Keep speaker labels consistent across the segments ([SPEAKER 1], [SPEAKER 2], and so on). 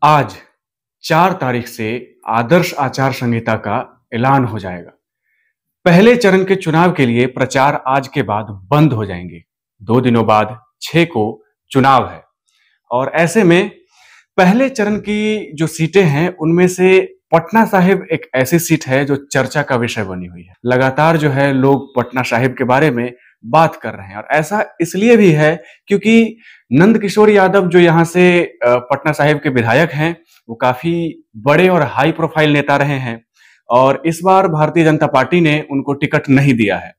[SPEAKER 1] आज 4 तारीख से आदर्श आचार संहिता का ऐलान हो जाएगा। पहले चरण के चुनाव के लिए प्रचार आज के बाद बंद हो जाएंगे। 2 दिनों बाद 6 को चुनाव है और ऐसे में पहले चरण की जो सीटें हैं उनमें से पटना साहिब एक ऐसी सीट है जो चर्चा का विषय बनी हुई है। लगातार जो है लोग पटना साहिब के बारे में बात कर रहे हैं और ऐसा इसलिए भी है क्योंकि नंद किशोर यादव जो यहाँ से पटना साहिब के विधायक हैं, वो काफी बड़े और हाई प्रोफाइल नेता रहे हैं और इस बार भारतीय जनता पार्टी ने उनको टिकट नहीं दिया है।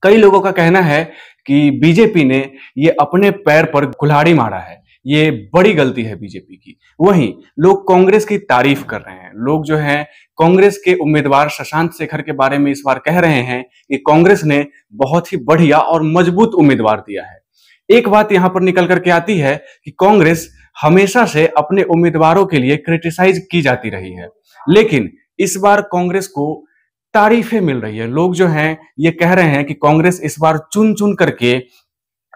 [SPEAKER 1] कई लोगों का कहना है कि बीजेपी ने ये अपने पैर पर कुल्हाड़ी मारा है, ये बड़ी गलती है बीजेपी की। वहीं लोग कांग्रेस की तारीफ कर रहे हैं। लोग जो हैं कांग्रेस के उम्मीदवार शशांक शेखर के बारे में इस बार कह रहे हैं कि कांग्रेस ने बहुत ही बढ़िया और मजबूत उम्मीदवार दिया है। एक बात यहां पर निकल करके आती है कि कांग्रेस हमेशा से अपने उम्मीदवारों के लिए क्रिटिसाइज की जाती रही है, लेकिन इस बार कांग्रेस को तारीफें मिल रही है। लोग जो हैं ये कह रहे हैं कि कांग्रेस इस बार चुन चुन करके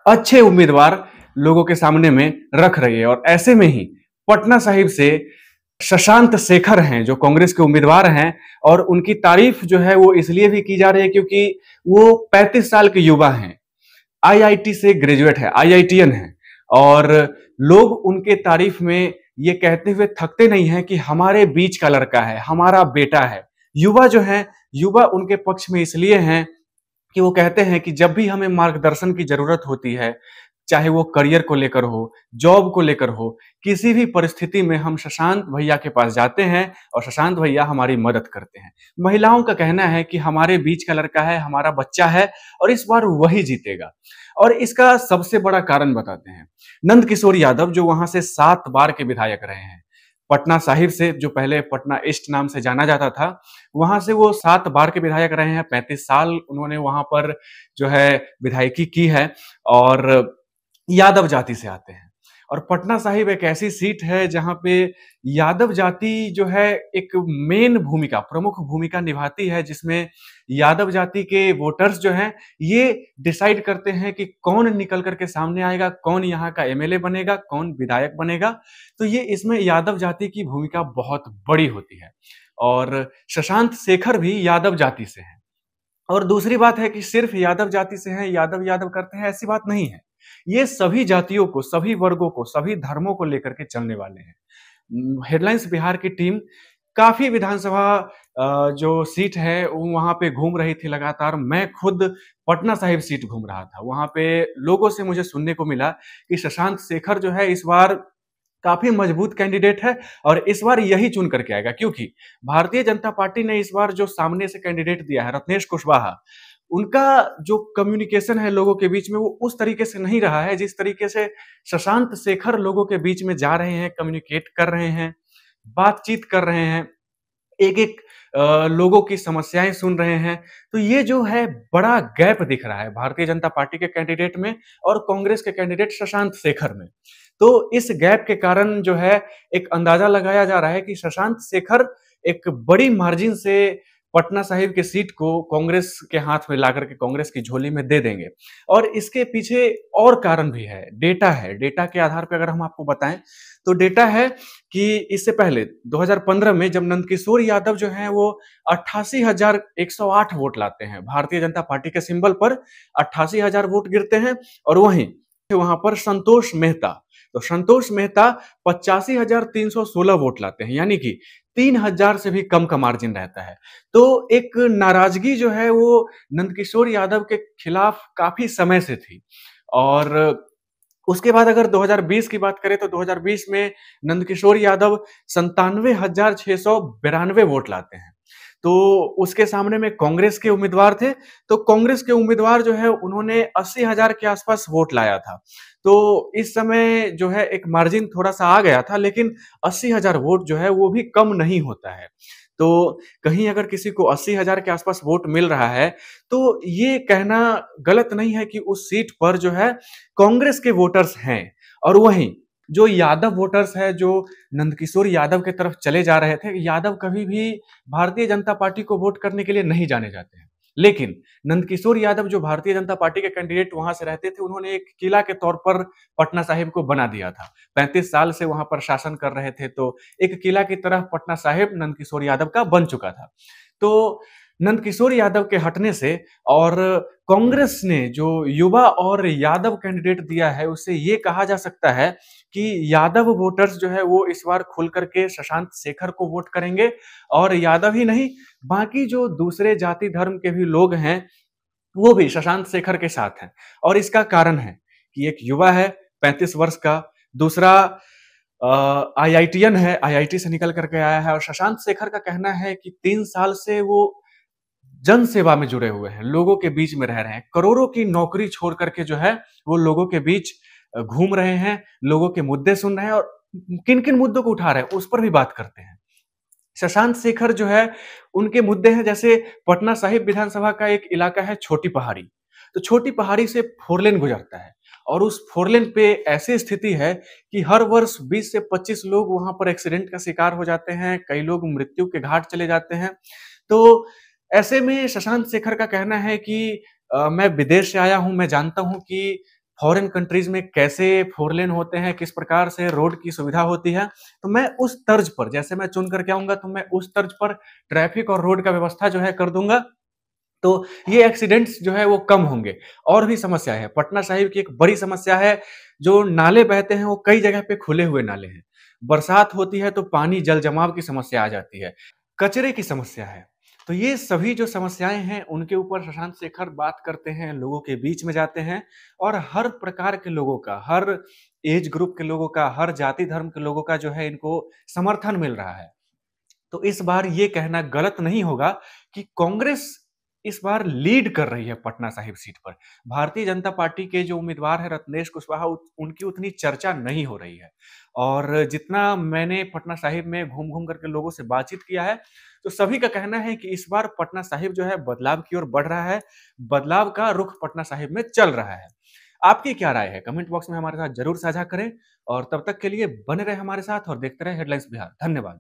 [SPEAKER 1] अच्छे उम्मीदवार लोगों के सामने में रख रही है और ऐसे में ही पटना साहिब से शशांक शेखर हैं जो कांग्रेस के उम्मीदवार हैं और उनकी तारीफ जो है वो इसलिए भी की जा रही है क्योंकि वो 35 साल के युवा हैं, आईआईटी से ग्रेजुएट है, आईआईटीएन है और लोग उनके तारीफ में ये कहते हुए थकते नहीं हैं कि हमारे बीच का लड़का है, हमारा बेटा है। युवा जो है, युवा उनके पक्ष में इसलिए हैं कि वो कहते हैं कि जब भी हमें मार्गदर्शन की जरूरत होती है, चाहे वो करियर को लेकर हो, जॉब को लेकर हो, किसी भी परिस्थिति में हम शशांक भैया के पास जाते हैं और शशांक भैया हमारी मदद करते हैं। महिलाओं का कहना है कि हमारे बीच का लड़का है, हमारा बच्चा है और इस बार वही जीतेगा। और इसका सबसे बड़ा कारण बताते हैं। नंद किशोर यादव जो वहां से 7 बार के विधायक रहे हैं, पटना साहिब से जो पहले पटना ईस्ट नाम से जाना जाता था, वहां से वो 7 बार के विधायक रहे हैं। 35 साल उन्होंने वहां पर जो है विधायकी की है और यादव जाति से आते हैं। और पटना साहिब एक ऐसी सीट है जहां पे यादव जाति जो है एक मेन भूमिका, प्रमुख भूमिका निभाती है, जिसमें यादव जाति के वोटर्स जो हैं ये डिसाइड करते हैं कि कौन निकल करके सामने आएगा, कौन यहाँ का एमएलए बनेगा, कौन विधायक बनेगा। तो ये इसमें यादव जाति की भूमिका बहुत बड़ी होती है और शशांक शेखर भी यादव जाति से हैं। और दूसरी बात है कि सिर्फ यादव जाति से हैं, यादव यादव करते हैं, ऐसी बात नहीं है। ये सभी जातियों को, सभी वर्गों को, सभी धर्मों को लेकर के चलने वाले हैं। हेडलाइंस बिहार की टीम काफी विधानसभा जो सीट है वहां पे घूम रही थी लगातार। मैं खुद पटना साहिब सीट घूम रहा था। वहां पे लोगों से मुझे सुनने को मिला कि शशांक शेखर जो है इस बार काफी मजबूत कैंडिडेट है और इस बार यही चुन करके आएगा, क्योंकि भारतीय जनता पार्टी ने इस बार जो सामने से कैंडिडेट दिया है रत्नेश कुशवाहा, उनका जो कम्युनिकेशन है लोगों के बीच में वो उस तरीके से नहीं रहा है जिस तरीके से शशांक शेखर लोगों के बीच में जा रहे हैं, कम्युनिकेट कर रहे हैं, बातचीत कर रहे हैं, एक-एक लोगों की समस्याएं सुन रहे हैं। तो ये जो है बड़ा गैप दिख रहा है भारतीय जनता पार्टी के कैंडिडेट में और कांग्रेस के कैंडिडेट शशांक शेखर में। तो इस गैप के कारण जो है एक अंदाजा लगाया जा रहा है कि शशांक शेखर एक बड़ी मार्जिन से पटना साहिब की सीट को कांग्रेस के हाथ में लाकर के कांग्रेस की झोली में दे देंगे। और इसके पीछे और कारण भी है, डेटा है। डेटा के आधार पर अगर हम आपको बताएं तो डेटा है कि इससे पहले 2015 में जब नंदकिशोर यादव जो हैं वो 88,108 वोट लाते हैं, भारतीय जनता पार्टी के सिंबल पर 88,000 वोट गिरते हैं और वहीं वहां पर संतोष मेहता, तो संतोष मेहता 85,316 वोट लाते हैं, यानी कि 3,000 से भी कम का मार्जिन रहता है। तो एक नाराजगी जो है वो नंदकिशोर यादव के खिलाफ काफी समय से थी। और उसके बाद अगर 2020 की बात करें तो 2020 में नंदकिशोर यादव 97,692 वोट लाते हैं। तो उसके सामने में कांग्रेस के उम्मीदवार थे, तो कांग्रेस के उम्मीदवार जो है उन्होंने 80,000 के आसपास वोट लाया था। तो इस समय जो है एक मार्जिन थोड़ा सा आ गया था, लेकिन 80,000 वोट जो है वो भी कम नहीं होता है। तो कहीं अगर किसी को 80,000 के आसपास वोट मिल रहा है तो ये कहना गलत नहीं है कि उस सीट पर जो है कांग्रेस के वोटर्स हैं। और वहीं जो यादव वोटर्स है, जो नंदकिशोर यादव के तरफ चले जा रहे थे, यादव कभी भी भारतीय जनता पार्टी को वोट करने के लिए नहीं जाने जाते हैं। लेकिन नंदकिशोर यादव जो भारतीय जनता पार्टी के कैंडिडेट वहां से रहते थे, उन्होंने एक किला के तौर पर पटना साहिब को बना दिया था। 35 साल से वहां पर शासन कर रहे थे, तो एक किला की तरह पटना साहिब नंदकिशोर यादव का बन चुका था। तो नंदकिशोर यादव के हटने से और कांग्रेस ने जो युवा और यादव कैंडिडेट दिया है, उससे ये कहा जा सकता है कि यादव वोटर्स जो है वो इस बार खुल करके शशांक शेखर को वोट करेंगे। और यादव ही नहीं, बाकी जो दूसरे जाति धर्म के भी लोग हैं, वो भी शशांक शेखर के साथ हैं। और इसका कारण है कि एक युवा है 35 वर्ष का, दूसरा आईआईटीएन है, आईआईटी से निकल करके आया है, और शशांक शेखर का कहना है कि 3 साल से वो जन सेवा में जुड़े हुए हैं, लोगों के बीच में रह रहे हैं, करोड़ों की नौकरी छोड़ करके जो है वो लोगों के बीच घूम रहे हैं, लोगों के मुद्दे सुन रहे हैं, और किन किन मुद्दों को उठा रहे हैं उस पर भी बात करते हैं। शशांक शेखर जो है, उनके मुद्दे हैं, जैसे पटना साहिब विधानसभा का एक इलाका है छोटी पहाड़ी। तो छोटी पहाड़ी से फोरलेन गुजरता है, और उस फोरलेन पे ऐसी स्थिति है कि हर वर्ष 20 से 25 लोग वहां पर एक्सीडेंट का शिकार हो जाते हैं, कई लोग मृत्यु के घाट चले जाते हैं। तो ऐसे में शशांक शेखर का कहना है कि मैं विदेश से आया हूं, मैं जानता हूं कि फॉरेन कंट्रीज में कैसे फोरलेन होते हैं, किस प्रकार से रोड की सुविधा होती है। तो मैं उस तर्ज पर, जैसे मैं चुन करके आऊंगा, तो मैं उस तर्ज पर ट्रैफिक और रोड का व्यवस्था जो है कर दूंगा। तो ये एक्सीडेंट्स जो है वो कम होंगे। और भी समस्याएं हैं, पटना साहिब की एक बड़ी समस्या है, जो नाले बहते हैं वो कई जगह पे खुले हुए नाले हैं। बरसात होती है तो पानी जल जमाव की समस्या आ जाती है, कचरे की समस्या है। तो ये सभी जो समस्याएं हैं, उनके ऊपर शशांक शेखर बात करते हैं, लोगों के बीच में जाते हैं, और हर प्रकार के लोगों का, हर एज ग्रुप के लोगों का, हर जाति धर्म के लोगों का जो है इनको समर्थन मिल रहा है। तो इस बार ये कहना गलत नहीं होगा कि कांग्रेस इस बार लीड कर रही है पटना साहिब सीट पर। भारतीय जनता पार्टी के जो उम्मीदवार है रत्नेश कुशवाहा, उनकी उतनी चर्चा नहीं हो रही है। और जितना मैंने पटना साहिब में घूम घूम करके लोगों से बातचीत किया है, तो सभी का कहना है कि इस बार पटना साहिब जो है बदलाव की ओर बढ़ रहा है, बदलाव का रुख पटना साहिब में चल रहा है। आपकी क्या राय है? कमेंट बॉक्स में हमारे साथ जरूर साझा करें, और तब तक के लिए बने रहे हमारे साथ और देखते रहे हेडलाइंस बिहार। धन्यवाद।